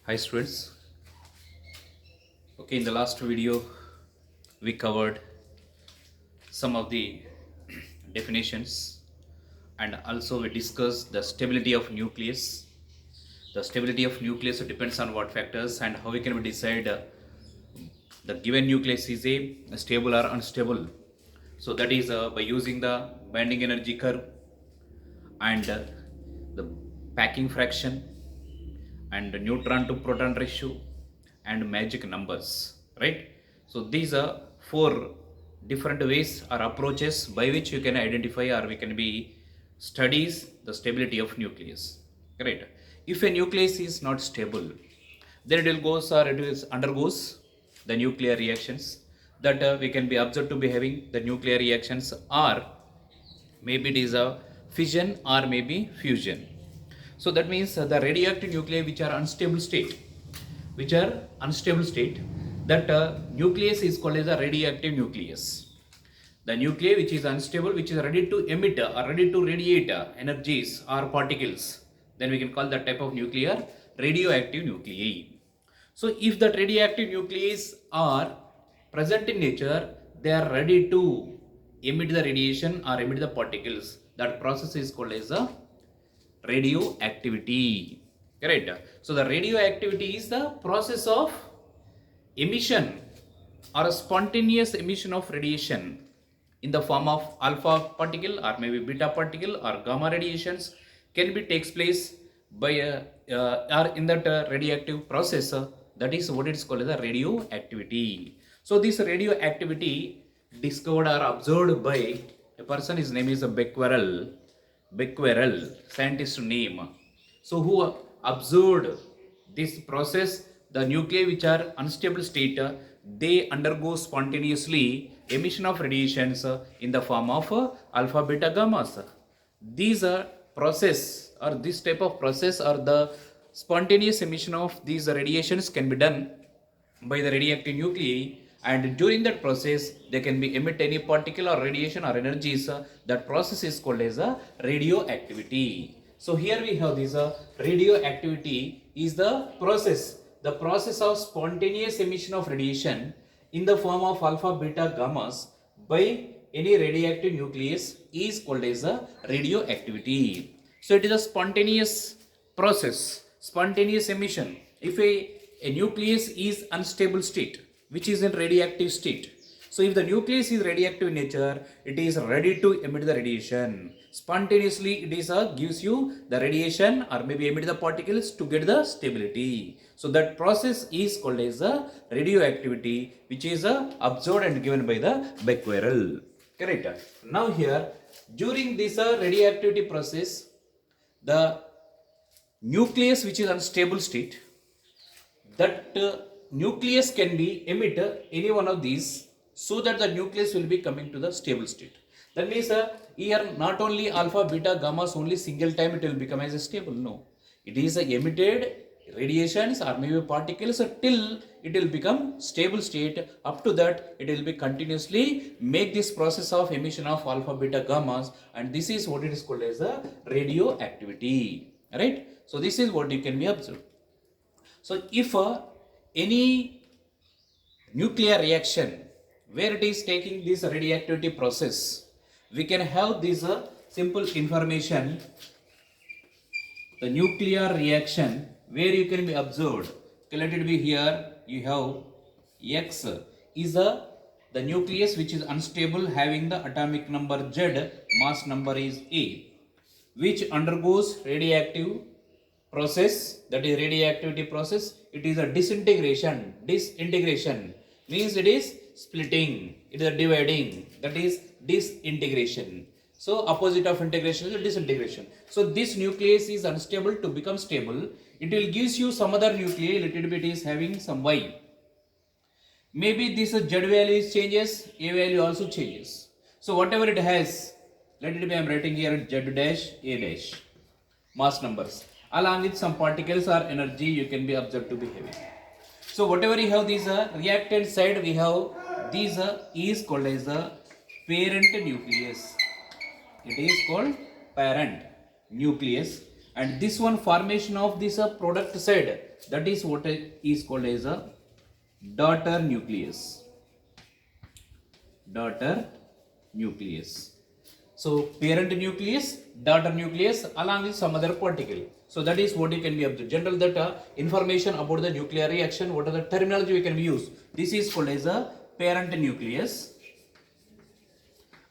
Hi students. Okay, in the last video we covered some of the definitions and also we discussed the stability of nucleus. The stability of nucleus depends on what factors and how we can decide the given nucleus is a stable or unstable. So that is by using the binding energy curve and the packing fraction and neutron to proton ratio and magic numbers, right? So these are four different ways or approaches by which you can identify or we can be studies the stability of nucleus, right? If a nucleus is not stable, then it will goes or it will undergoes the nuclear reactions that we can be observed to be having the nuclear reactions, or maybe it is a fission or maybe fusion. So that means the radioactive nuclei which are unstable state, that nucleus is called as a radioactive nucleus. The nuclei which is unstable, which is ready to emit or ready to radiate energies or particles, then we can call that type of nuclear radioactive nuclei. So if that radioactive nuclei are present in nature, they are ready to emit the radiation or emit the particles. That process is called as a radioactivity. Correct. So the radioactivity is the process of emission or a spontaneous emission of radiation in the form of alpha particle or maybe beta particle or gamma radiations can be takes place by or in that radioactive process, that is what it is called as a radioactivity. So this radioactivity discovered or observed by a person, his name is Becquerel, scientist name. So who observed this process, the nuclei which are unstable state, they undergo spontaneously emission of radiations in the form of alpha, beta, gammas. These process or this type of process or the spontaneous emission of these radiations can be done by the radioactive nuclei, and during that process they can be emit any particle or radiation or energies. That process is called as a radioactivity. So here we have this radioactivity is the process of spontaneous emission of radiation in the form of alpha, beta, gammas by any radioactive nucleus is called as a radioactivity. So it is a spontaneous process, spontaneous emission. If a nucleus is unstable state, which is in radioactive state. So if the nucleus is radioactive in nature, it is ready to emit the radiation. Spontaneously it is gives you the radiation or maybe emit the particles to get the stability. So that process is called as a radioactivity, which is observed and given by the Becquerel. Correct. Now here, during this radioactivity process, the nucleus which is unstable state, that nucleus can be emit any one of these, so that the nucleus will be coming to the stable state. That means here not only alpha, beta, gammas only single time it will become as a stable. No, it is emitted radiations or maybe particles till it will become stable state. Up to that it will be continuously make this process of emission of alpha, beta, gammas, and this is what it is called as a radioactivity, right? So this is what you can be observed. So if any nuclear reaction where it is taking this radioactivity process, we can have this simple information. The nuclear reaction where you can be observed. Okay, let it be here. You have X is the nucleus which is unstable, having the atomic number Z, mass number is A, which undergoes radioactive process, that is radioactivity process. It is a disintegration means it is splitting, it is a dividing, that is disintegration. So opposite of integration is disintegration. So this nucleus is unstable to become stable, it will gives you some other nuclei, little bit is having some Y. Maybe this Z value changes, A value also changes. So whatever it has, let it be, I am writing here Z dash, A dash, mass numbers. Along with some particles or energy you can be observed to be having. So whatever you have these reactant side, we have these is called as the parent nucleus. It is called parent nucleus, and this one formation of this product side, that is what is called as a daughter nucleus. Daughter nucleus. So parent nucleus, daughter nucleus along with some other particle. So that is what you can be observed. General that information about the nuclear reaction, what are the terminology we can use. This is called as a parent nucleus,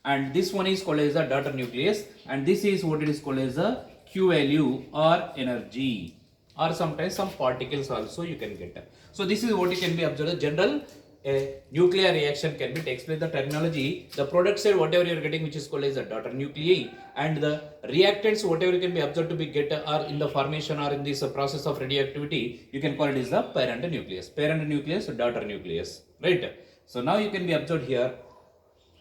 and this one is called as a daughter nucleus, and this is what it is called as a Q value or energy, or sometimes some particles also you can get. So this is what you can be observed. General nuclear reaction can be takes place. The terminology, the product side whatever you are getting, which is called as a daughter nuclei, and the reactants whatever can be observed to be get are in the formation or in this process of radioactivity, you can call it as the parent nucleus. Parent nucleus, daughter nucleus, right? So now you can be observed here.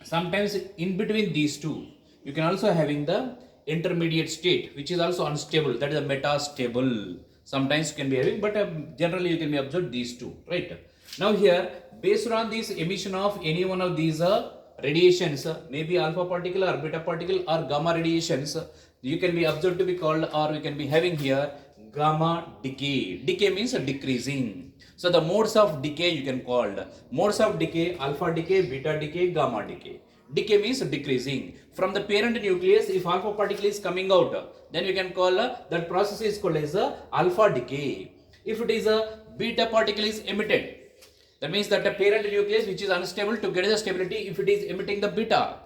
Sometimes in between these two, you can also having the intermediate state, which is also unstable. That is a metastable. Sometimes you can be having, but generally you can be observed these two, right? Now here, based on this emission of any one of these radiations, maybe alpha particle or beta particle or gamma radiations, you can be observed to be called, or you can be having here gamma decay. Decay means decreasing. So the modes of decay you can call modes of decay: alpha decay, beta decay, gamma decay. Decay means decreasing. From the parent nucleus, if alpha particle is coming out, then you can call that process is called as alpha decay. If it is a beta particle is emitted, that means that the parent nucleus which is unstable to get the stability, if it is emitting the beta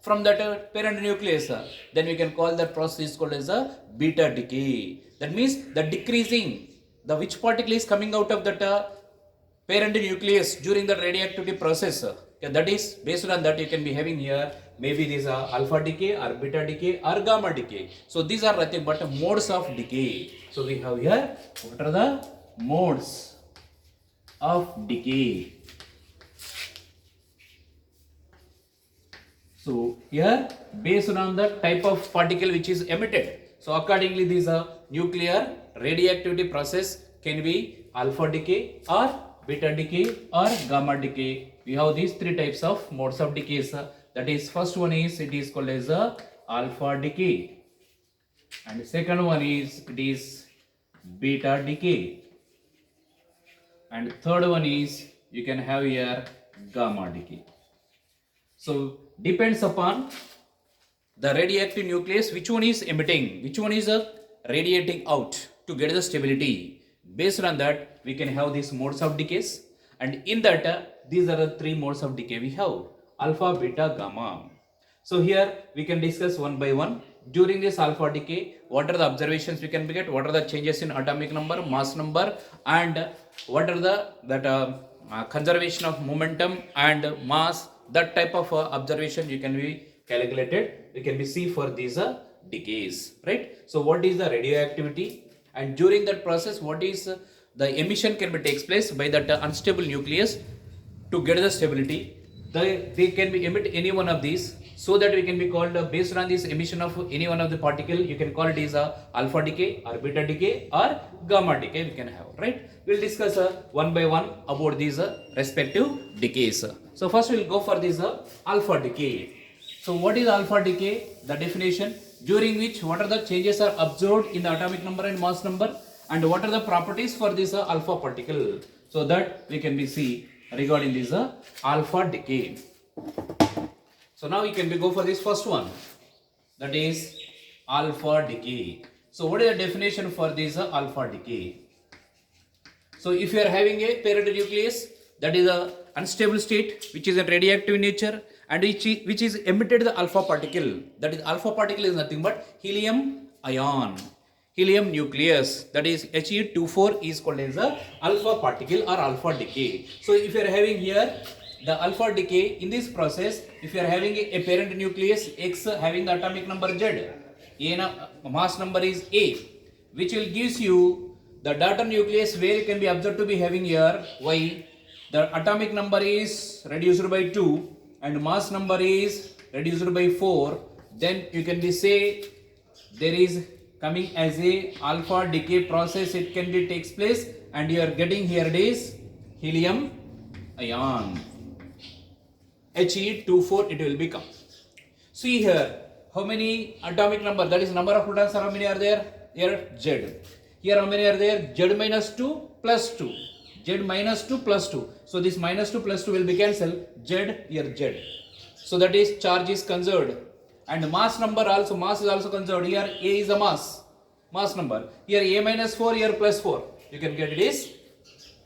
from that parent nucleus, then we can call that process is called as a beta decay. That means the decreasing, the which particle is coming out of that parent nucleus during the radioactivity process. That is based on that you can be having here maybe this alpha decay or beta decay or gamma decay. So these are nothing but modes of decay. So we have here what are the modes of decay. So here based on the type of particle which is emitted, so accordingly this nuclear radioactivity process can be alpha decay or beta decay or gamma decay. We have these three types of modes of decays. That is, first one is it is called as alpha decay, and second one is it is beta decay, and third one is you can have here gamma decay. So depends upon the radioactive nucleus which one is emitting, which one is radiating out to get the stability. Based on that we can have these modes of decays, and in that these are the three modes of decay we have: alpha, beta, gamma. So here we can discuss one by one. During this alpha decay, what are the observations we can get, what are the changes in atomic number, mass number, and what are the conservation of momentum and mass. That type of observation you can be calculated, we can be see for these decays, right? So what is the radioactivity, and during that process what is the emission can be takes place by that unstable nucleus to get the stability. They can be emit any one of these, so that we can be called based on this emission of any one of the particle, you can call it is alpha decay or beta decay or gamma decay we can have, right? We'll discuss one by one about these respective decays. So first we'll go for this alpha decay. So what is alpha decay? The definition: during which what are the changes are observed in the atomic number and mass number, and what are the properties for this alpha particle, so that we can be see regarding this alpha decay. So now we can be go for this first one, that is alpha decay. So what is the definition for this alpha decay? So if you are having a parent nucleus, that is a unstable state which is a radioactive in nature, and which is emitted the alpha particle. That is, alpha particle is nothing but helium ion, helium nucleus, that is He24 is called as a alpha particle or alpha decay. So if you are having here the alpha decay, in this process if you are having a parent nucleus X having the atomic number Z, mass number is A, which will gives you the daughter nucleus where you can be observed to be having here Y, the atomic number is reduced by 2 and mass number is reduced by 4, then you can be say there is coming as a alpha decay process, it can be takes place, and you are getting here it is helium ion, He24 it will become. See here how many atomic number, that is number of protons, how many are there? here Z. Here how many are there? Z minus 2 plus 2. Z minus 2 plus 2. So this minus 2 plus 2 will be cancelled. Z here Z. So that is charge is conserved. And mass number also, mass is also conserved. Here A is a mass number. Here A minus 4, here plus 4. You can get it is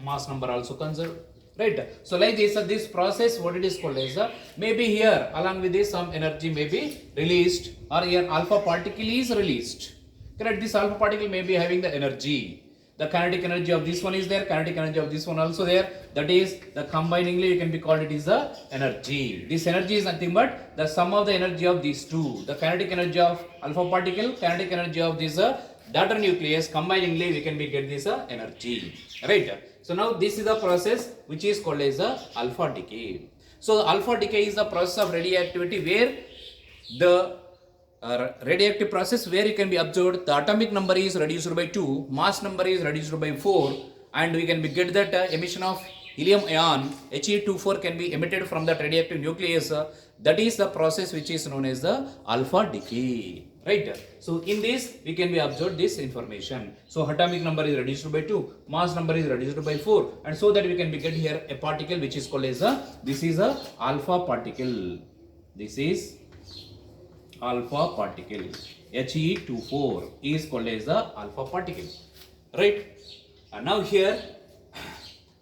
mass number also conserved. Right. So like this process, what it is called is maybe here along with this some energy may be released, or here alpha particle is released. Correct. This alpha particle may be having the energy. The kinetic energy of this one is there, kinetic energy of this one also there. That is the combiningly you can be called it is the energy. This energy is nothing but the sum of the energy of these two. The kinetic energy of alpha particle, kinetic energy of this daughter nucleus, combiningly we can be get this energy. Right. So now this is the process which is called as alpha decay. So alpha decay is the process of radioactivity where the radioactive process where you can be observed the atomic number is reduced by 2, mass number is reduced by 4, and we can be get that emission of helium ion He24 can be emitted from that radioactive nucleus. That is the process which is known as the alpha decay. Right. So in this we can be observed this information. So atomic number is reduced by 2, mass number is reduced by 4, and so that we can be get here a particle which is called as this is a alpha particle. This is alpha particle. He24 is called as the alpha particle. Right. And now here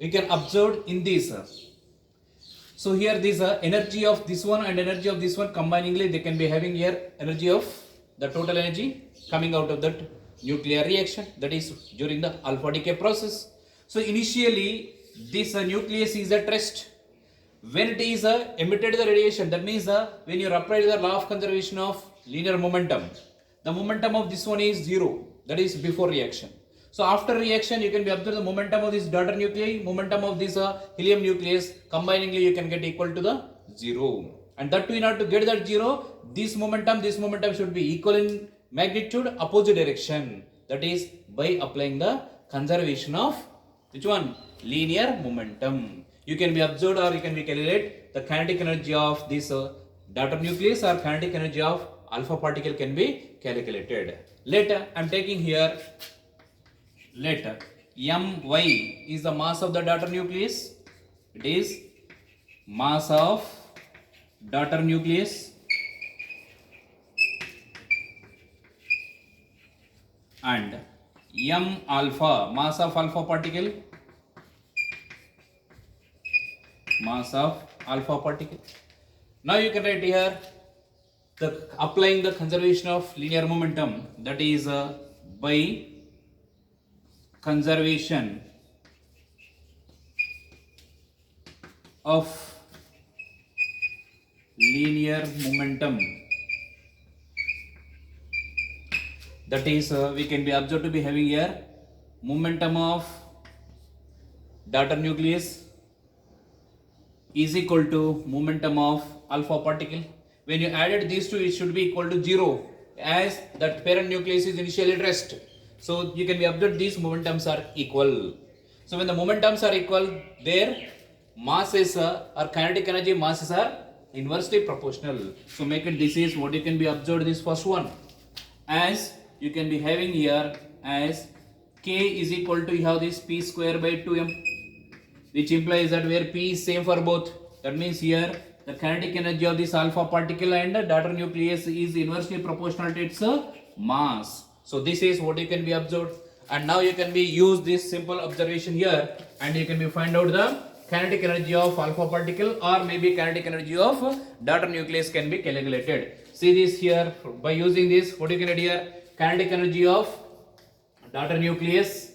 we can observe in this. So here this energy of this one and energy of this one combiningly they can be having here energy of the total energy coming out of that nuclear reaction, that is during the alpha decay process. So initially this nucleus is at rest. When it is emitted the radiation, that means when you apply the law of conservation of linear momentum, the momentum of this one is 0, that is before reaction. So after reaction you can be observe the momentum of this daughter nuclei, momentum of this helium nucleus, combiningly you can get equal to the 0. And that too, in order to get that 0, this momentum should be equal in magnitude, opposite direction. That is by applying the conservation of which one? Linear momentum. You can be observed or you can be calculate the kinetic energy of this daughter nucleus or kinetic energy of alpha particle can be calculated. Later I am taking here, later My is the mass of the daughter nucleus. It is mass of daughter nucleus, and M alpha, mass of alpha particle, mass of alpha particle. Now you can write here the applying the conservation of linear momentum, that is by conservation of linear momentum, that is we can be observed to be having here momentum of daughter nucleus is equal to momentum of alpha particle. When you added these two, it should be equal to 0 as that parent nucleus is initially at rest. So you can be observed these momentums are equal. So when the momentums are equal, their masses or kinetic energy masses are inversely proportional. So make it, this is what you can be observed, this first one, as you can be having here as K is equal to, you have this P square by 2m, which implies that where P is same for both. That means here the kinetic energy of this alpha particle and daughter nucleus is inversely proportional to its mass. So this is what you can be observed, and now you can be use this simple observation here and you can be find out the kinetic energy of alpha particle or maybe kinetic energy of daughter nucleus can be calculated. See this here, by using this, what you can get here, kinetic energy of daughter nucleus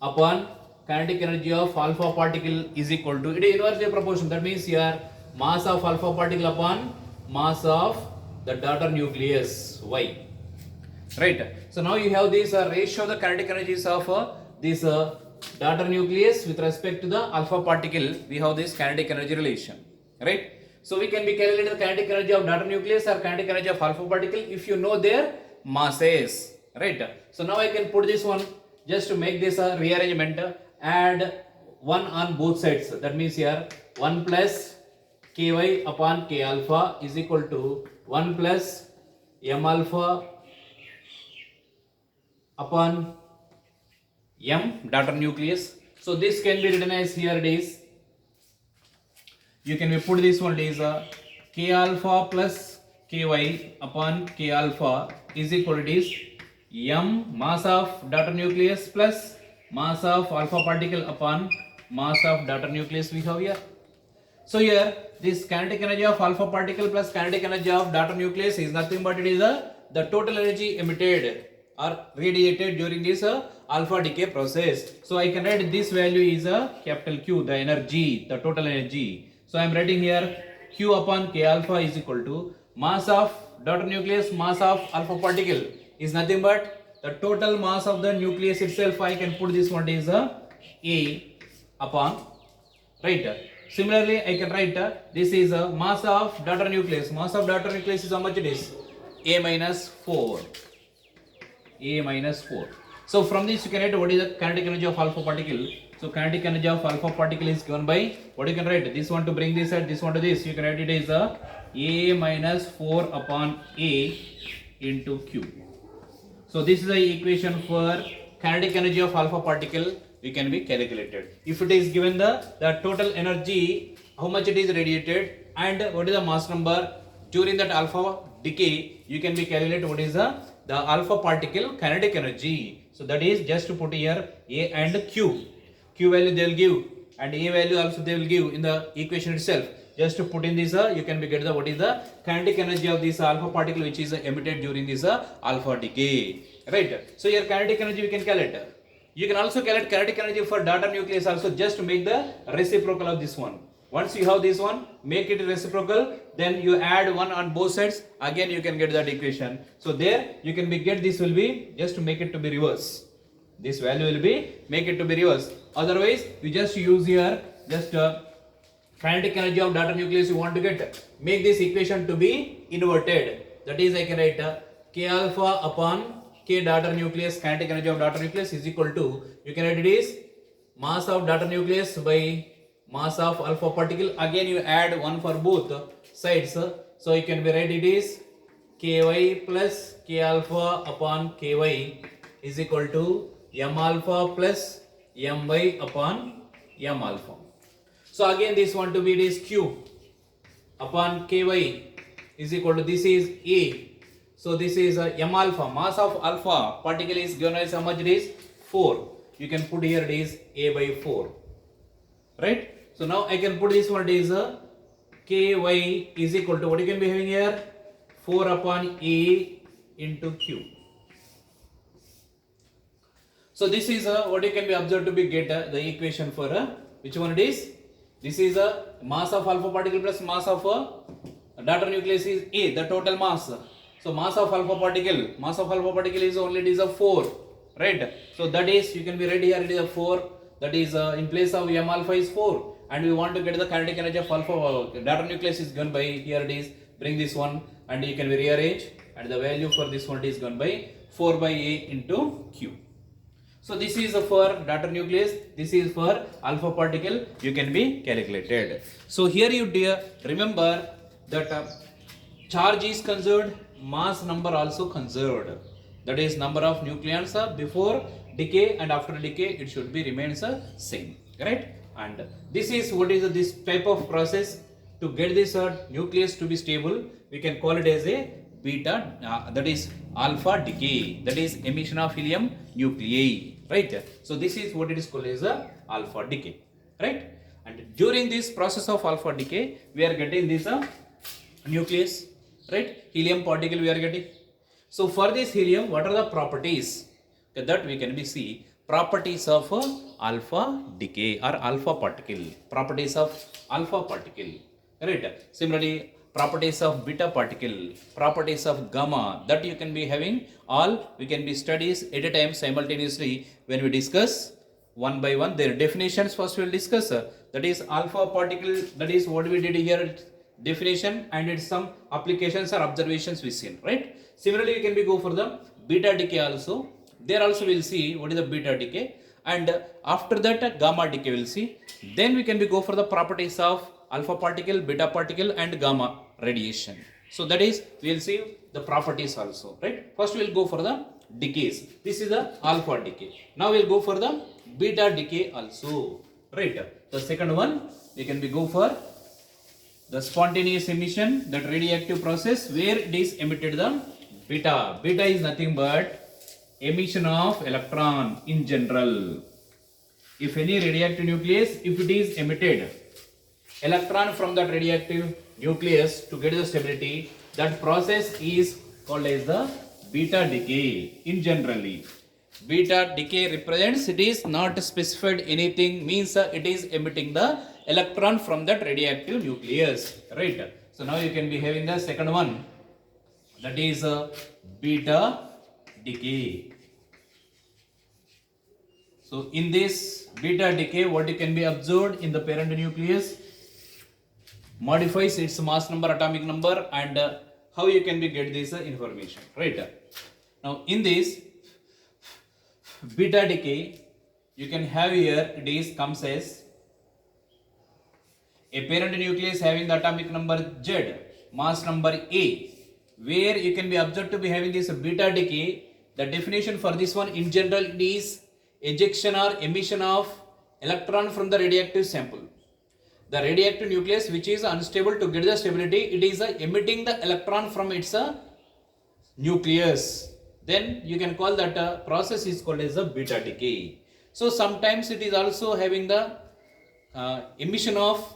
upon kinetic energy of alpha particle is equal to, it is inversely proportional. That means here mass of alpha particle upon mass of the daughter nucleus Y. Right. So now you have this ratio of the kinetic energies of this daughter nucleus with respect to the alpha particle. We have this kinetic energy relation. Right. So we can be calculating the kinetic energy of daughter nucleus or kinetic energy of alpha particle if you know their masses. Right. So now I can put this one just to make this a rearrangement. Add 1 on both sides. That means here 1 plus ky upon k alpha is equal to 1 plus m alpha upon M daughter nucleus. So this can be written as here it is. You can put this one is K alpha plus Ky upon K alpha is equal to this M mass of daughter nucleus plus mass of alpha particle upon mass of daughter nucleus we have here. So here this kinetic energy of alpha particle plus kinetic energy of daughter nucleus is nothing but it is the total energy emitted or radiated during this alpha decay process. So I can write this value is capital Q, the energy, the total energy. So I am writing here Q upon K alpha is equal to mass of daughter nucleus, mass of alpha particle is nothing but the total mass of the nucleus itself. I can put this one is A upon, right. Similarly, I can write this is a mass of daughter nucleus. Mass of daughter nucleus is how much it is? A minus 4. A minus 4. So from this you can write what is the kinetic energy of alpha particle. So kinetic energy of alpha particle is given by what you can write. This one to bring this at this one to this. You can write it as A minus 4 upon A into Q. So this is the equation for kinetic energy of alpha particle. We can be calculated. If it is given the total energy, how much it is radiated and what is the mass number during that alpha decay, you can be calculate what is the alpha particle kinetic energy. So that is just to put here A and Q. Q value they will give and A value also they will give in the equation itself. Just to put in this, you can be get the what is the kinetic energy of this alpha particle which is emitted during this alpha decay. Right. So here kinetic energy we can calculate. You can also calculate kinetic energy for daughter nucleus also just to make the reciprocal of this one. Once you have this one, make it reciprocal, then you add 1 on both sides, again you can get that equation. So there you can be get this will be just to make it to be reverse. This value will be make it to be reverse. Otherwise you just use here just kinetic energy of daughter nucleus you want to get. Make this equation to be inverted. That is I can write K alpha upon K daughter nucleus, kinetic energy of daughter nucleus is equal to, you can write it is mass of daughter nucleus by mass of alpha particle. Again you add 1 for both sides. So you can be write it is Ky plus K alpha upon Ky is equal to M alpha plus My upon M alpha. So again this one to be it is Q upon Ky is equal to this is A. So this is M alpha, mass of alpha particle is given as how much it is 4. You can put here it is A by 4, right. So now I can put this one is Ky is equal to what you can be having here 4 upon A into Q. So this is what you can be observed to be get the equation for which one it is. This is a mass of alpha particle plus mass of daughter nucleus is A, the total mass. So mass of alpha particle is only it is a 4, right. So that is you can be ready here it is a 4, that is in place of M alpha is 4 and we want to get the kinetic energy of alpha daughter nucleus is given by here it is bring this one and you can be rearrange and the value for this one is given by 4 by A into Q. So this is for daughter nucleus, this is for alpha particle, you can be calculated. So here you remember that charge is conserved, mass number also conserved. That is number of nucleons before decay and after decay it should be remains same, right. And this is what is this type of process to get this nucleus to be stable. We can call it as a beta, that is alpha decay, that is emission of helium nuclei, right. So this is what it is called as a alpha decay, right. And during this process of alpha decay we are getting this nucleus, right, helium particle we are getting. So for this helium what are the properties that we can be see? Properties of alpha decay or alpha particle, properties of alpha particle, right. Similarly properties of beta particle, properties of gamma, that you can be having all we can be studies at a time simultaneously when we discuss one by one their definitions. First we will discuss that is alpha particle, that is what we did here definition and its some applications or observations we seen, right. Similarly you can be go for the beta decay also, there also we will see what is the beta decay and after that gamma decay we will see. Then we can be go for the properties of alpha particle, beta particle and gamma radiation. So that is we will see the properties also, right. First we will go for the decays. This is the alpha decay. Now we'll go for the beta decay also. Right. The second one we can be go for the spontaneous emission, that radioactive process where it is emitted the beta. Beta is nothing but emission of electron in general. If any radioactive nucleus, if it is emitted electron from that radioactive nucleus to get the stability, that process is called as the beta decay in generally. Beta decay represents, it is not specified anything, means it is emitting the electron from that radioactive nucleus, right? So now you can be having the second one, that is beta decay. So in this beta decay, what you can be observed in the parent nucleus, modifies its mass number, atomic number, and how you can be get this information, right? Now in this beta decay, you can have here, it is comes as a parent nucleus having the atomic number Z, mass number A, where you can be observed to be having this beta decay. The definition for this one in general, it is ejection or emission of electron from the radioactive sample. The radioactive nucleus which is unstable, to get the stability, it is emitting the electron from its nucleus. Then you can call that process is called as a beta decay. So sometimes it is also having the emission of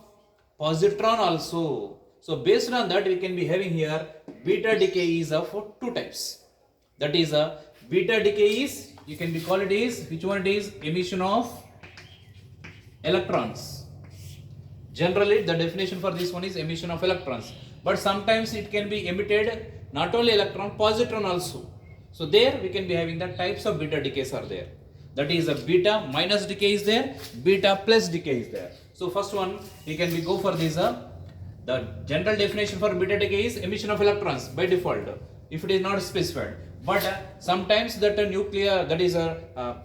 positron also. So based on that, we can be having here beta decay is of two types. That is beta decay is, you can be call it is, which one it is, emission of electrons. Generally the definition for this one is emission of electrons, but sometimes it can be emitted not only electron, positron also. So there we can be having the types of beta decays are there. That is a beta minus decay is there, beta plus decay is there. So first one we can be go for this the general definition for beta decay is emission of electrons by default, if it is not specified. But sometimes that a nuclear, that is a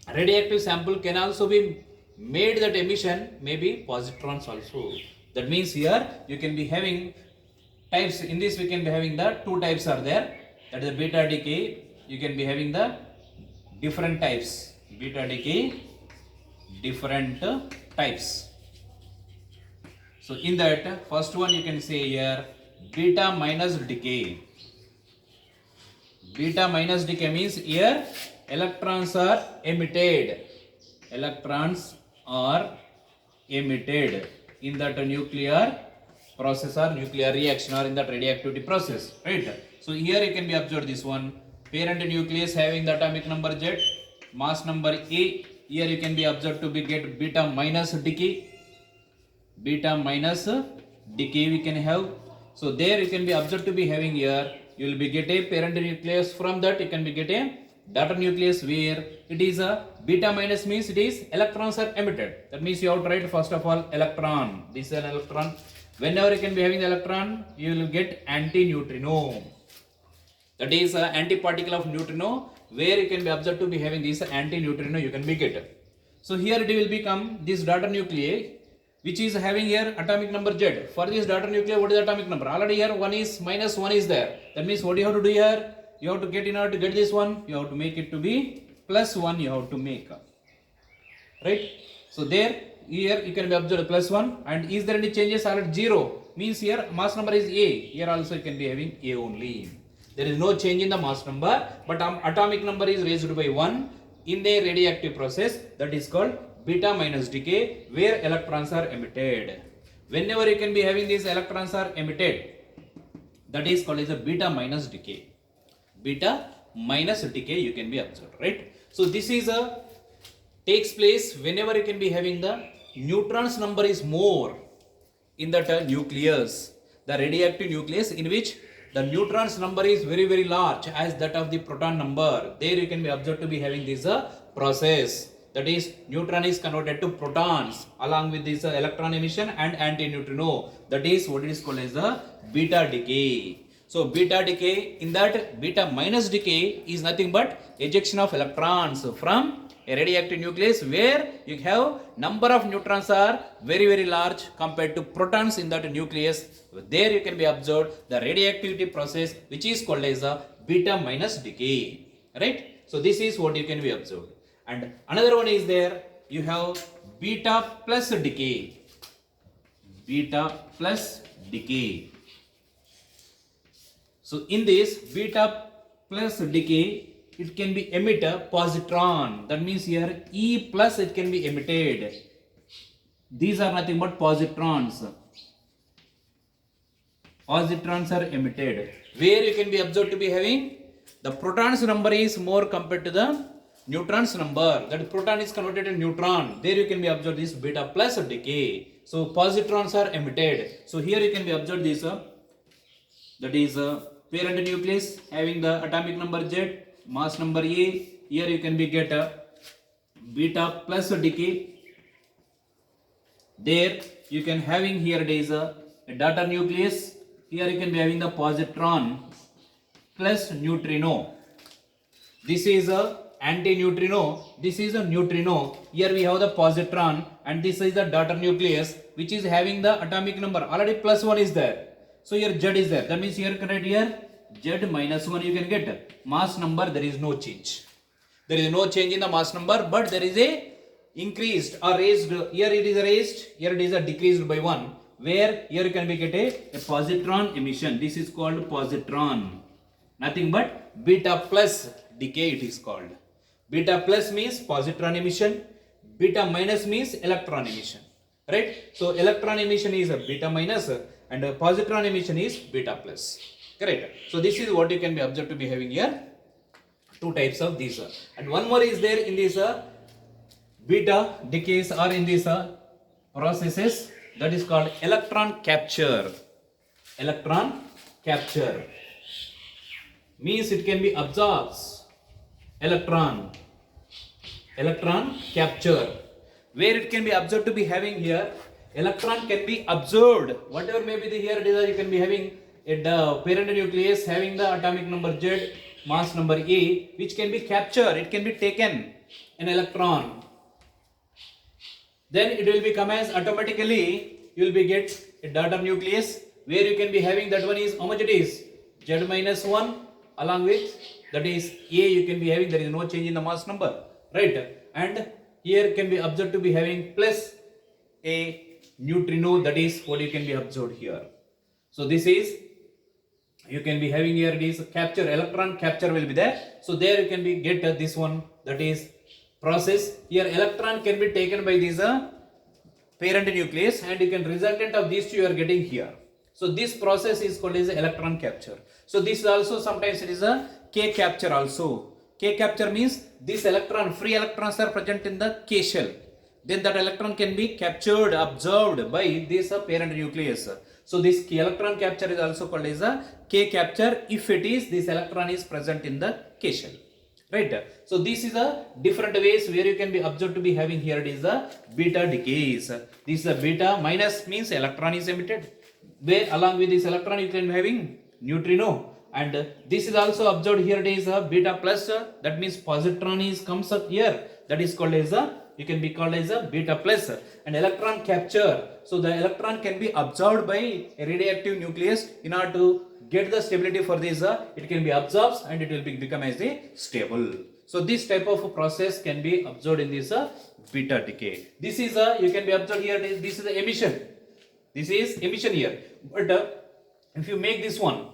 radioactive sample, can also be made that emission may be positrons also. That means here you can be having types. In this we can be having the two types are there. That is the beta decay. You can be having the different types. Beta decay, different types. So in that first one you can say here beta minus decay. Beta minus decay means here electrons are emitted. Electrons are emitted in that nuclear process or nuclear reaction or in that radioactivity process, right? So here you can be observed this one, parent nucleus having the atomic number Z, mass number A. Here you can be observed to be get beta minus decay. Beta minus decay we can have. So there you can be observed to be having here, you will be get a parent nucleus, from that you can be get a daughter nucleus where it is a beta minus, means it is electrons are emitted. That means you have to write first of all electron. This is an electron. Whenever you can be having the electron, you will get anti-neutrino. That is antiparticle of neutrino, where you can be observed to be having this anti-neutrino you can be get. So here it will become this daughter nuclei which is having here atomic number Z. For this daughter nuclei, what is the atomic number? Already here 1 is minus 1 is there. That means what you have to do here? You have to get, in order to get this one, you have to make it to be plus 1 you have to make. Right? So there, here you can be observed plus 1, and is there any changes? Are at 0. Means here mass number is A. Here also you can be having A only. There is no change in the mass number, but atomic number is raised by 1 in the radioactive process. That is called beta minus decay, where electrons are emitted. Whenever you can be having these electrons are emitted, that is called as a beta minus decay. Beta minus decay you can be observed, right? So this is a takes place whenever you can be having the neutrons number is more in that nucleus, the radioactive nucleus, in which the neutrons number is very very large as that of the proton number. There you can be observed to be having this process, that is neutron is converted to protons along with this electron emission and anti-neutrino. That is what it is called as the beta decay. So beta decay, in that beta minus decay is nothing but ejection of electrons from a radioactive nucleus, where you have number of neutrons are very very large compared to protons in that nucleus. There you can be observed the radioactivity process which is called as a beta minus decay. right? So this is what you can be observed. And another one is there, you have beta plus decay. Beta plus decay. So in this beta plus decay, it can be emit a positron. That means here E plus it can be emitted. These are nothing but positrons. Positrons are emitted. Where you can be observed to be having the protons number is more compared to the neutrons number. That proton is converted to neutron. There you can be observed this beta plus decay. So positrons are emitted. So here you can be observed this that is parent nucleus having the atomic number Z, mass number A. Here you can be get a beta plus decay. There you can having here it is a daughter nucleus. Here you can be having the positron plus neutrino. This is a anti-neutrino. This is a neutrino. Here we have the positron and this is the daughter nucleus which is having the atomic number. Already plus 1 is there. So here Z is there. That means here correct here Z minus 1 you can get. Mass number there is no change. There is no change in the mass number, but there is a increased or raised. Here it is raised. Here it is a decreased by 1. Where here you can be get a positron emission. This is called positron. Nothing but beta plus decay it is called. Beta plus means positron emission. Beta minus means electron emission. Right? So electron emission is a beta minus and positron emission is beta plus. Correct? So this is what you can be observed to be having here. Two types of these. And one more is there in this beta decays or in these processes, that is called electron capture. Electron capture means it can be absorbs electron capture, where it can be observed to be having here electron can be absorbed whatever may be the here it is, you can be having a parent nucleus having the atomic number Z, mass number A, which can be captured, it can be taken an electron, then it will become as automatically you will be get a daughter nucleus where you can be having that one is how much it is Z minus 1 along with that is A you can be having, there is no change in the mass number, right? And here can be observed to be having plus a neutrino, that is what you can be observed here. So this is you can be having here it is capture, electron capture will be there. So there you can be get this one, that is process. Here electron can be taken by this parent nucleus and you can resultant of these two you are getting here. So this process is called as electron capture. So this is also sometimes it is a K capture also. K capture means this electron, free electrons are present in the K shell. Then that electron can be captured, absorbed by this parent nucleus. So this electron capture is also called as a K capture if it is this electron is present in the K shell. Right? So this is a different ways where you can be observed to be having here it is the beta decays. This is a beta minus means electron is emitted. Where along with this electron you can be having neutrino. And this is also observed here it is a beta plus, that means positron is comes up here, that is called as a, you can be called as a beta plus. And electron capture, so the electron can be absorbed by a radioactive nucleus in order to get the stability for this, it can be absorbed and it will become as a stable. So this type of process can be observed in this beta decay. This is you can be observed here, this is the emission. This is emission here. But if you make this one,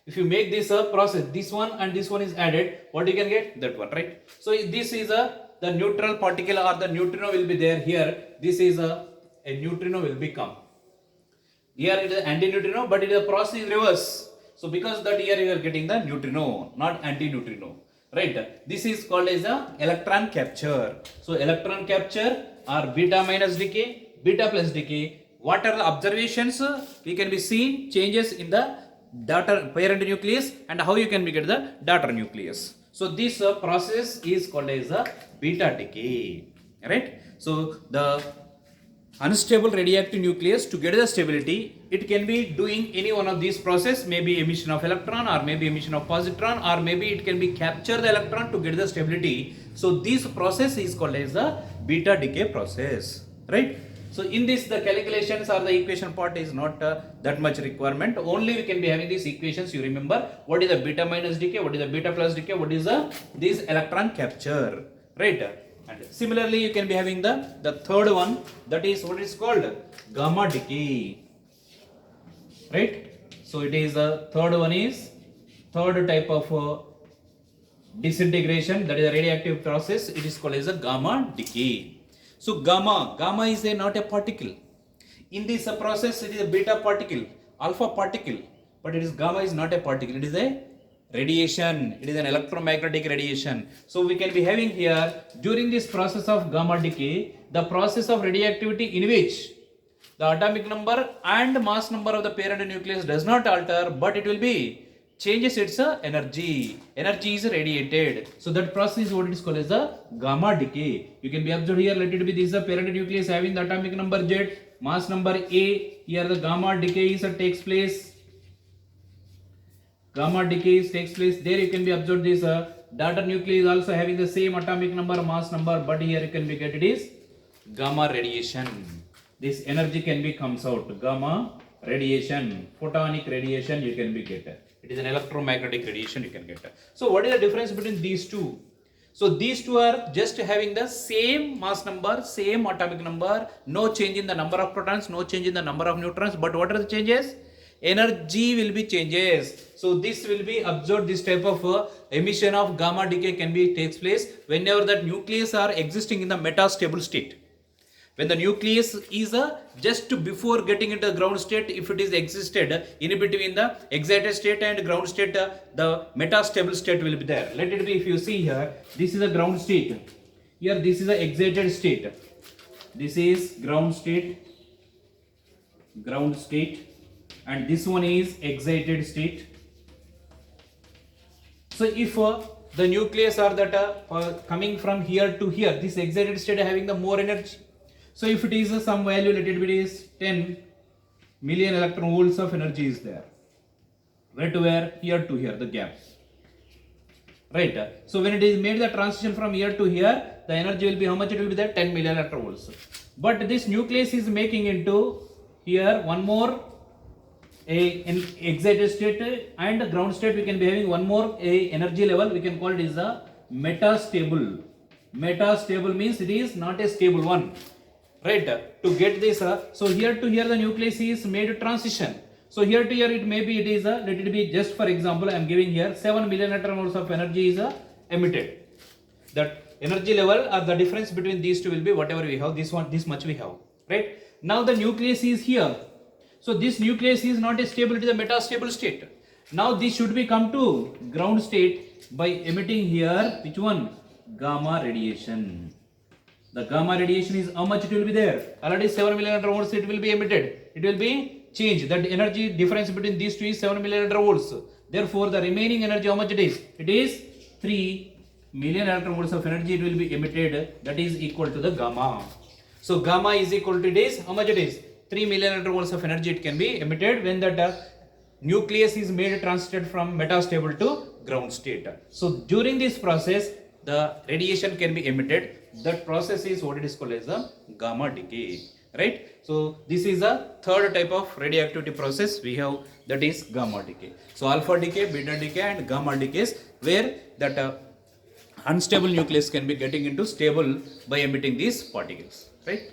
if you make this process, this one and this one is added, what you can get? That one, right? So this is the neutral particle or the neutrino will be there here. This is a neutrino will become. Here it is anti-neutrino, but it is a process is reverse. So because that here you are getting the neutrino, not anti-neutrino, right? This is called as a electron capture. So electron capture or beta minus decay, beta plus decay. What are the observations? We can be seen changes in the daughter parent nucleus and how you can be get the daughter nucleus. So this process is called as a beta decay, right? So the unstable radioactive nucleus, to get the stability, it can be doing any one of these process, maybe emission of electron or maybe emission of positron, or maybe it can be capture the electron to get the stability. So this process is called as the beta decay process, right? So in this, the calculations or the equation part is not that much requirement. Only we can be having these equations. You remember what is the beta minus decay, what is the beta plus decay, what is the this electron capture, right? And similarly, you can be having the third one, that is what is called gamma decay, right? So it is the third one is third type of disintegration, that is a radioactive process. It is called as a gamma decay. So gamma is not a particle. In this process, it is a beta particle, alpha particle, but it is gamma is not a particle. It is a radiation. It is an electromagnetic radiation. So we can be having here during this process of gamma decay, the process of radioactivity in which the atomic number and mass number of the parent nucleus does not alter, but it will be changes its energy. Energy is radiated. So that process is what is called as the gamma decay. You can be observed here. Let it be this parent nucleus having the atomic number Z, mass number A. Here the gamma decay is takes place. Gamma decay takes place. There you can be observed this daughter nucleus also having the same atomic number, mass number, but here you can be get it is gamma radiation. This energy can be comes out. Gamma radiation, photonic radiation you can be get. It is an electromagnetic radiation you can get. So what is the difference between these two? So these two are just having the same mass number, same atomic number, no change in the number of protons, no change in the number of neutrons, but what are the changes? Energy will be changes. So this will be observed, this type of emission of gamma decay can be takes place whenever that nucleus are existing in the metastable state. When the nucleus is just before getting into the ground state, if it is existed in between the excited state and ground state, the metastable state will be there. Let it be, if you see here, this is a ground state. Here this is the excited state. This is ground state, and this one is excited state. So if the nucleus are that coming from here to here, this excited state having the more energy. So if it is some value, let it be is 10 million electron volts of energy is there. Right to where? Here to here, the gap. Right. So when it is made the transition from here to here, the energy will be how much it will be there? 10 million electron volts. But this nucleus is making into here one more in excited state and the ground state. We can be having one more energy level. We can call it is a metastable. Metastable means it is not a stable one. Right, to get this, so here to here the nucleus is made a transition. So here to here it may be, it is let it be just for example I am giving here 7 million electron volts of energy is emitted. That energy level or the difference between these two will be whatever we have, this one, this much we have. Right, now the nucleus is here. So this nucleus is not a stable, it is a metastable state. Now this should be come to ground state by emitting here which one? Gamma radiation. The gamma radiation is how much it will be there? Already 7 million electron volts it will be emitted. It will be changed. That energy difference between these two is 7 million electron volts. Therefore, the remaining energy how much it is? It is 3 million electron volts of energy it will be emitted. That is equal to the gamma. So gamma is equal to it is how much it is? 3 million electron volts of energy it can be emitted when that nucleus is made transited from metastable to ground state. So during this process, the radiation can be emitted. That process is what it is called as a gamma decay, right? So this is a third type of radioactivity process we have, that is gamma decay. So alpha decay, beta decay and gamma decays, where that unstable nucleus can be getting into stable by emitting these particles, right?